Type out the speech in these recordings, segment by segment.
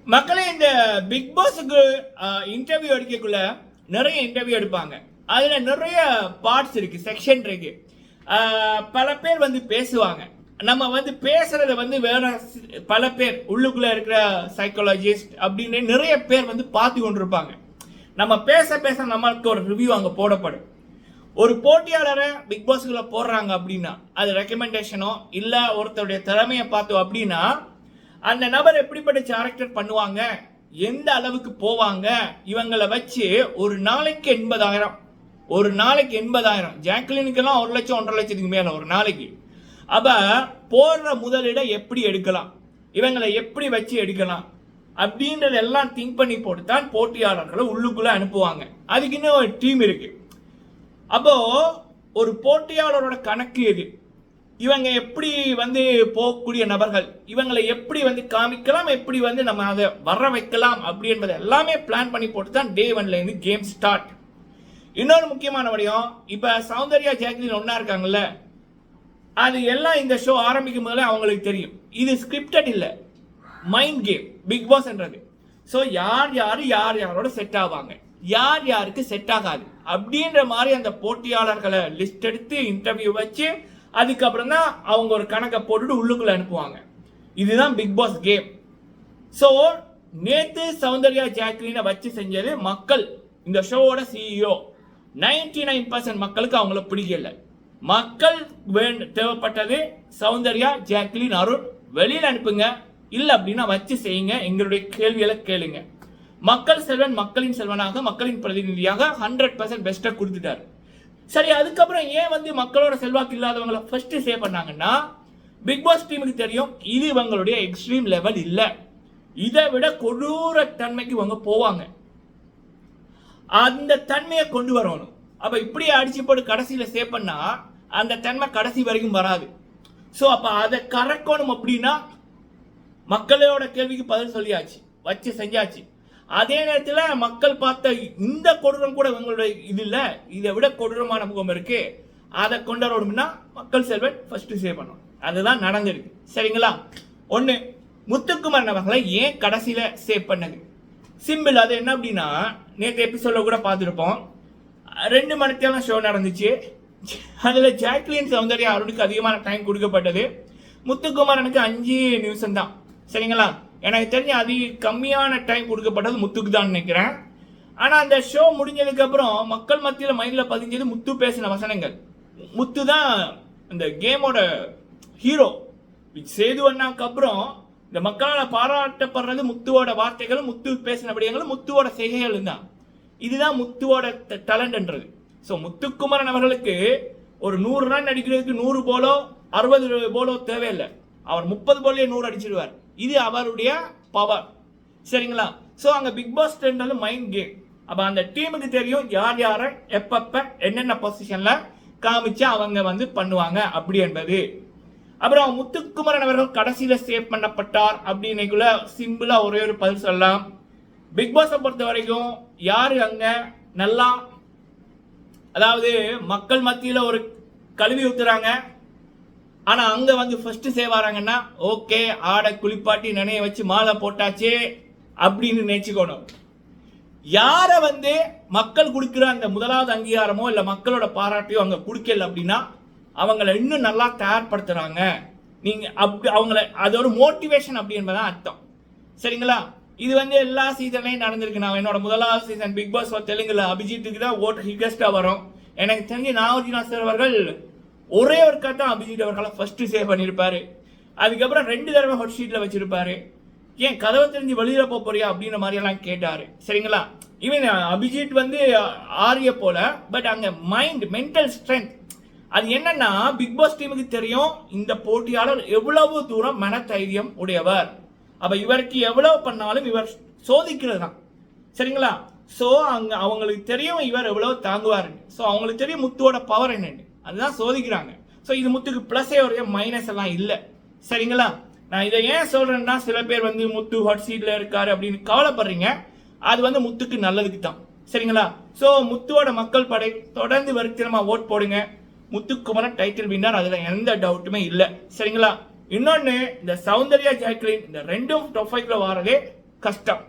மக்களே, இந்த பிக் பாஸுக்கு இன்டர்வியூ எடுக்கக்குள்ள நிறைய இன்டர்வியூ எடுப்பாங்க. அதுல நிறைய பார்ட்ஸ் இருக்கு, செக்ஷன் இருக்கு. பல பேர் வந்து பேசுவாங்க. நம்ம வந்து பேசுறத வந்து வேற பல பேர் உள்ளுக்குள்ள இருக்கிற சைக்காலஜிஸ்ட் அப்படின்னு நிறைய பேர் வந்து பார்த்து கொண்டிருப்பாங்க. நம்ம பேச பேச நம்மளுக்கு ஒரு ரிவ்யூ அங்கே போடப்படும். ஒரு போட்டியாளரை பிக் பாஸ்குள்ள போடுறாங்க அப்படின்னா அது ரெக்கமெண்டேஷனோ இல்லை ஒருத்தருடைய திறமையை பார்த்தோம் அப்படின்னா அந்த நபர் எப்படிப்பட்ட கேரக்டர் பண்ணுவாங்க, எந்த அளவுக்கு போவாங்க, இவங்களை வச்சு ஒரு நாளைக்கு 80,000 ஜாக்லினுக்கெல்லாம் 1 லட்சம் 1.5 லட்சத்துக்கு மேல ஒரு நாளைக்கு. அப்ப போடுற முதலிட எப்படி எடுக்கலாம், இவங்களை எப்படி வச்சு எடுக்கலாம் அப்படின்றதெல்லாம் திங்க் பண்ணி போட்டு தான் போட்டியாளர்களை உள்ளுக்குள்ள அனுப்புவாங்க. அதுக்கு இன்னும் ஒரு டீம் இருக்கு. அப்போ ஒரு போட்டியாளரோட கணக்கு எது, இவங்க எப்படி வந்து போகக்கூடிய நபர்கள், இவங்களை எப்படி வந்து காமிக்கலாம், எப்படி வந்து நம்ம அதை வர வைக்கலாம் அப்படி என்பதை எல்லாமே பிளான் பண்ணி போட்டு தான் டே 1ல இருந்து கேம் ஸ்டார்ட். இன்னொரு முக்கியமான விடயம், இப்ப சௌந்தர்யா ஜாக்லின் ஒன்னா இருக்காங்கல்ல, அது எல்லாம் இந்த ஷோ ஆரம்பிக்கும் போதே அவங்களுக்கு தெரியும் இது ஸ்கிரிப்டட் இல்ல, மைண்ட் கேம் பிக் பாஸ்ன்றது. ஸோ யார் யாரோட செட் ஆவாங்க, யார் யாருக்கு செட் ஆகாது அப்படின்ற மாதிரி அந்த போட்டியாளர்களை லிஸ்ட் எடுத்து இன்டர்வியூ வச்சு அதுக்கப்புறம் தான் அவங்க ஒரு கணக்கை போட்டுட்டு உள்ளுக்குள்ள அனுப்புவாங்க. இதுதான் பிக் பாஸ் கேம். ஸோ நேத்து சௌந்தர்யா ஜாக்லினை வச்சு செஞ்சது மக்கள், இந்த ஷோவோட சிஇஓ 99% மக்களுக்கு அவங்கள பிடிக்கல. மக்கள் தேவைப்பட்டது சௌந்தர்யா ஜாக்லின் அருண் வெளியில் அனுப்புங்க, இல்லை அப்படின்னா வச்சு செய்யுங்க, எங்களுடைய கேள்விகளை கேளுங்க. மக்கள் செல்வன் மக்களின் செல்வனாக மக்களின் பிரதிநிதியாக 100% பெஸ்ட்டாக கொடுத்துட்டாரு. சரி, அதுக்கப்புறம் ஏன் வந்து மக்களோட செல்வாக்கு இல்லாதவங்களை ஃபர்ஸ்ட் சேவ் பண்ணாங்கன்னா பிக் பாஸ் டீமுக்கு தெரியும் இது இவங்களுடைய எக்ஸ்ட்ரீம் லெவல் இல்லை, இதை விட கொடூர தன்மைக்கு இவங்க போவாங்க, அந்த தன்மையை கொண்டு வரணும். அப்ப இப்படியே அடிச்சு போட்டு கடைசியில சேவ் பண்ணா அந்த தன்மை கடைசி வரைக்கும் வராது. ஸோ அப்ப அதை கறக்கணும் அப்படின்னா மக்களோட கேள்விக்கு பதில் சொல்லியாச்சு, வச்சு செஞ்சாச்சு. அதே நேரத்தில் மக்கள் பார்த்த இந்த கொடூரம் கூட இவங்களுடைய இது இல்லை, இதை விட கொடூரமான முகம் இருக்கு, அதை கொண்டாடணும்னா மக்கள் செல்வன் ஃபர்ஸ்ட் சேவ் பண்ணணும். அதுதான் நடந்திருக்கு. சரிங்களா? ஒன்று, முத்துக்குமரன் அவர்களை ஏன் கடைசியில் சேவ் பண்ணது சிம்பிள். அது என்ன அப்படின்னா, நேற்று எபிசோட கூட பார்த்துருப்போம், 2 மணிக்கெல்லாம் ஷோ நடந்துச்சு. அதில் ஜாக்லின் சௌந்தர்யா அருணுக்கு அதிகமான டைம் கொடுக்கப்பட்டது, முத்துக்குமரனுக்கு 5 நிமிஷம் தான். சரிங்களா? எனக்கு தெரிஞ்ச கம்மியான டைம் கொடுக்கப்பட்டது முத்துக்கு தான் நினைக்கிறேன். ஆனால் அந்த ஷோ முடிஞ்சதுக்கு அப்புறம் மக்கள் மத்தியில் மைண்டில் பதிஞ்சது முத்து பேசின வசனங்கள். முத்து தான் இந்த கேமோட ஹீரோ. சேது அண்ணாக்கு அப்புறம் இந்த மக்களால் பாராட்டப்படுறது முத்துவோட வார்த்தைகளும் முத்து பேசின விடயங்களும் முத்துவோட செய்கைகளும் தான். இதுதான் முத்துவோட டேலண்ட்ன்றது. ஸோ முத்துக்குமரன் அவர்களுக்கு ஒரு 100 ரன் அடிக்கிறதுக்கு 100 போலோ 60 போலோ தேவையில்லை, அவர் 30 போலே 100 அடிச்சிடுவார். இது அவருடைய பவர். சரிங்களா? ஸோ அங்கே Bigg Boss trend mind game. அப்போ அந்த டீமுக்கு தெரியும் யார் யாரை எப்பப்ப என்னென்ன பொசிஷனில் காமிச்சா அவங்க வந்து பண்ணுவாங்க அப்படி என்பது. அப்புறம் முத்துக்குமரன் அவர்கள் கடைசியில் சேவ் பண்ணப்பட்டார் அப்படின்னுக்குள்ள சிம்பிளா ஒரே ஒரு பதில் சொல்லலாம். பிக் பாஸை பொறுத்த வரைக்கும் யாரு அங்க நல்லா, அதாவது மக்கள் மத்தியில் ஒரு கழுவி ஊத்துறாங்க, ஆனா அங்க வந்து ஃபர்ஸ்ட் சேவ் ஆறாங்கன்னா ஓகே, ஆடை குளிப்பாட்டி நினைய வச்சு மாலை போட்டாச்சு அப்படின்னு நினைச்சுக்கணும். யார வந்து மக்கள் கொடுக்குற அந்த முதலாவது அங்கீகாரமோ இல்ல மக்களோட பாராட்டையோ அங்க கொடுக்கல அப்படின்னா அவங்கள இன்னும் நல்லா தயார்படுத்துறாங்க. நீங்க அப்படி அவங்கள, அது ஒரு மோட்டிவேஷன் அப்படி என்பதான் அர்த்தம். சரிங்களா? இது வந்து எல்லா சீசன்லையும் நடந்திருக்கு. நான் என்னோட முதலாவது சீசன் பிக் பாஸ் தெலுங்குல அபிஜித்துக்கு தான் ஓட்டு ஹிகஸ்டா வரும். எனக்கு தெரிஞ்சு நாகார்ஜுனா சார் அவர்கள் ஒரே ஒரு தான் அபிஜித் அவர்களை ஃபர்ஸ்ட் சேவ் பண்ணியிருப்பாரு. அதுக்கப்புறம் 2 தடவை ஹாட் ஷீட்ல வச்சிருப்பாரு. ஏன் கதவை தெரிஞ்சு வெளியில போறியா அப்படின்ற மாதிரி எல்லாம் கேட்டாரு. சரிங்களா? இவன் அபிஜித் வந்து ஆரிய போல, பட் அங்க மென்டல் ஸ்ட்ரென்த் அது என்னன்னா பிக் பாஸ் டீமுக்கு தெரியும் இந்த போட்டியாளர் எவ்வளவு தூரம் மன தைரியம் உடையவர். அப்ப இவருக்கு எவ்வளவு பண்ணாலும் இவர் சோதிக்கிறது தான். சரிங்களா? ஸோ அங்க அவங்களுக்கு தெரியும் இவர் எவ்வளவு தாங்குவாருன்னு. ஸோ அவங்களுக்கு தெரியும் முத்துவோட பவர் என்னன்னு, அதுதான் சோதிக்கிறாங்க. ஸோ இது முத்துக்கு பிளஸே ஒரு மைனஸ் எல்லாம் இல்லை. சரிங்களா? நான் இதை ஏன் சொல்றேன்னா, சில பேர் வந்து முத்து ஹாட் சீட்ல இருக்காரு அப்படின்னு கவலைப்படுறீங்க, அது வந்து முத்துக்கு நல்லதுக்கு தான். சரிங்களா? ஸோ முத்துவோட மக்கள் படை தொடர்ந்து வருத்திரமா ஓட் போடுங்க. முத்துக்குமரன் டைட்டில் வின்னர், அதுல எந்த டவுட்டுமே இல்லை. சரிங்களா? இன்னொன்னு, இந்த சௌந்தர்யா ஜாக்லின் இந்த 2ம் டாப் 5ல வாரதே கஷ்டம்,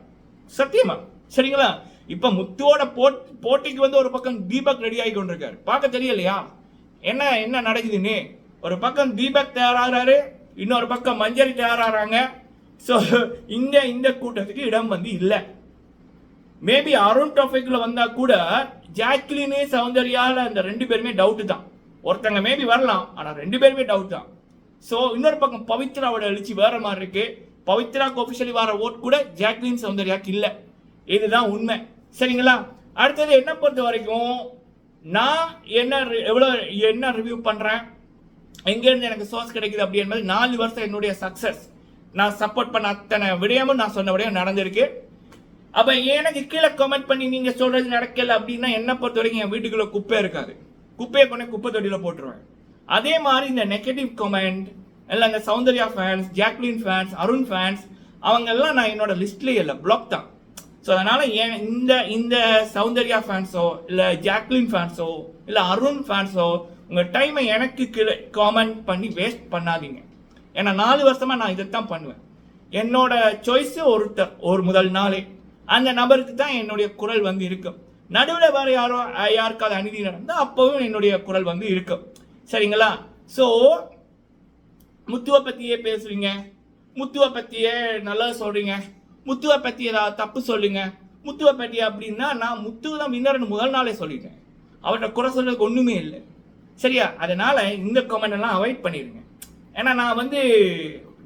சத்தியமா. சரிங்களா? இப்ப முத்துவோட போட்டிக்கு வந்து ஒரு பக்கம் தீபக் ரெடி ஆகி கொண்டிருக்காரு. பார்க்க தெரியலையா என்ன என்ன நடக்குதுன்னு? ஒரு பக்கம் தீபக் தயாராகிறாரு, இன்னொரு பக்கம் மஞ்சரி தயாராகிறாங்க. ஸோ இந்த கூட்டத்துக்கு இடம் வந்து இல்லை. மேபி அருண் டாபிக்ல வந்தா கூட ஜாக்லின் சௌந்தர்யால அந்த 2 பேருமே டவுட் தான். ஒருத்தங்க மேபி வரலாம், ஆனா 2 பேருமே டவுட் தான். ஸோ இன்னொரு பக்கம் பவித்ராவோட எழுச்சி வேற மாதிரி இருக்கு. பவித்ராக்கு ஒபிஷியலி வர ஓட் கூட ஜாக்லின் சௌந்தர்யாக்கு இல்லை. இதுதான் உண்மை. சரிங்களா? அடுத்தது என்ன பொறுத்த வரைக்கும் நான் என்ன ரிவ்யூ பண்றேன், எங்கேருந்து எனக்கு சோர்ஸ் கிடைக்குது அப்படி என்பது 4 வருஷம் என்னுடைய சக்சஸ். நான் சப்போர்ட் பண்ண அத்தனை விடயமும் நான் சொன்ன விடயம் நடந்திருக்கு. அப்ப எனக்கு கீழே கமெண்ட் பண்ணி நீங்க சொல்றது நடக்கல அப்படின்னா என்ன பொறுத்த வரைக்கும் என் வீட்டுக்குள்ள குப்பை இருக்காது. குப்பையை கொண்டு குப்பை தொட்டியில போட்டுருவேன். அதே மாதிரி இந்த நெகட்டிவ் கமெண்ட் எல்லாம் இந்த Soundarya fans, Jacqueline fans, Arun fans அவங்க எல்லாம் நான் என்னோட லிஸ்ட்லயே இல்லை, பிளாக் தான். ஸோ அதனால இந்த சௌந்தர்யா ஃபேன்ஸோ இல்லை ஜாக்லின் ஃபேன்ஸோ இல்லை அருண் ஃபேன்ஸோ உங்க டைமை எனக்கு கீழே காமெண்ட் பண்ணி வேஸ்ட் பண்ணாதீங்க. ஏன்னா 4 வருஷமா நான் இதைத்தான் பண்ணுவேன். என்னோட சாய்ஸ் ஒருத்தர் ஒரு முதல் நாளே அந்த நபருக்கு தான் என்னுடைய குரல் வந்து இருக்கும். நடுவில் வேற யாருக்காவது அநீதி நடந்தால் அப்பவும் என்னுடைய குரல் வந்து இருக்கும். சரிங்களா? ஸோ முத்துவை பற்றியே பேசுறீங்க, முத்துவை பற்றியே நல்லா சொல்றீங்க, முத்துவை பற்றி ஏதாவது தப்பு சொல்லுங்க, முத்துவை பற்றி அப்படின்னா நான் முத்து தான் வின்னர்னு முதல் நாளே சொல்லிட்டேன். அவர்கிட்ட குறை சொல்றதுக்கு ஒன்றுமே இல்லை. சரியா? அதனால இந்த கமெண்ட் எல்லாம் அவாய்ட் பண்ணிடுங்க. ஏன்னா நான் வந்து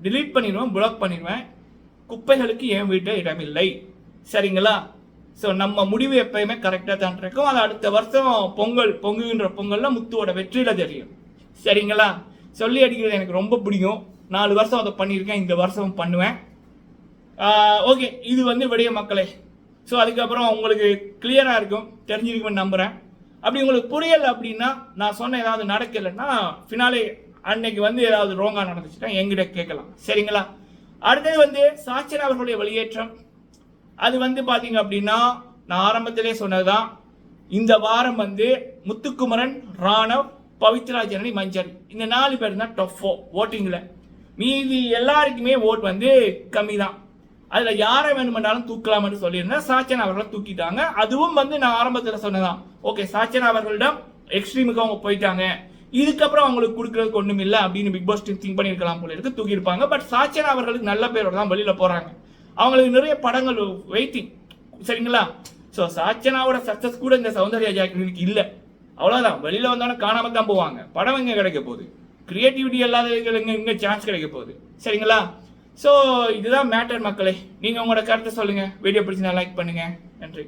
டிலீட் பண்ணிடுவேன், பிளாக் பண்ணிடுவேன். குப்பைகளுக்கு என் வீட்டில் இடமில்லை. சரிங்களா? ஸோ நம்ம முடிவு எப்பயுமே கரெக்டாக தான் இருக்கும். அது அடுத்த வருஷம் பொங்குகின்ற பொங்கல்ல முத்துவோட வெற்றியில தெரியும். சரிங்களா? சொல்லி அடிக்கிறது எனக்கு ரொம்ப பிடிக்கும். 4 வருஷம் அதை பண்ணியிருக்கேன், இந்த வருஷம் பண்ணுவேன். ஓகே, இது வந்து விடைய மக்களே. ஸோ அதுக்கப்புறம் உங்களுக்கு கிளியராக இருக்கும், தெரிஞ்சிருக்குன்னு நம்புகிறேன். அப்படி உங்களுக்கு புரியலை அப்படின்னா, நான் சொன்ன ஏதாவது நடக்கலைன்னா ஃபினாலே அன்னைக்கு வந்து ஏதாவது ரோங்காக நடந்துச்சுன்னா எங்கிட்ட கேட்கலாம். சரிங்களா? அடுத்தது வந்து சாச்சனா அவர்களுடைய வெளியேற்றம். அது வந்து பார்த்தீங்க அப்படின்னா நான் ஆரம்பத்திலே சொன்னதுதான். இந்த வாரம் வந்து முத்துக்குமரன், ராணவ், பவித்ரா ஜனனி, மஞ்சள் இந்த 4 பேர் தான் டாப் 4 ஓட்டிங்கில். மீதி எல்லாருக்குமே ஓட் வந்து கம்மி தான். அதில் யாரை வேணுமென்றாலும் தூக்கலாம்னு சொல்லியிருந்தேன். சாச்சனா அவர்களை தூக்கிட்டாங்க. அதுவும் வந்து நான் ஆரம்பத்தில் சொன்னதான். ஓகே, சாச்சனா அவர்களிடம் எக்ஸ்ட்ரீமுக்கு அவங்க போயிட்டாங்க, இதுக்கப்புறம் அவங்களுக்கு கொடுக்கறதுக்கு ஒன்றும் இல்லை அப்படின்னு பிக் பாஸ் திங்க் பண்ணியிருக்கலாம் போல இருக்கு, தூக்கியிருப்பாங்க. பட் சாச்சனா அவர்களுக்கு நல்ல பேரோட தான் வெளியில் போகிறாங்க. அவங்களுக்கு நிறைய படங்கள் வெயிட்டிங். சரிங்களா? ஸோ சாச்சனாவோட சக்ஸஸ் கூட இந்த சௌந்தர்யா ஜாக்லினுக்கு இல்லை. அவ்வளோதான். வெளியில் வந்தாலும் காணாம தான் போவாங்க. படம் எங்கே கிடைக்க போகுது? கிரியேட்டிவிட்டி இல்லாத எங்கே சான்ஸ் கிடைக்க போகுது? சரிங்களா? ஸோ இதுதான் மேட்டர் மக்களே. நீங்கள் உங்களோட கருத்தை சொல்லுங்கள். வீடியோ பிடிச்சி லைக் பண்ணுங்கள். நன்றி.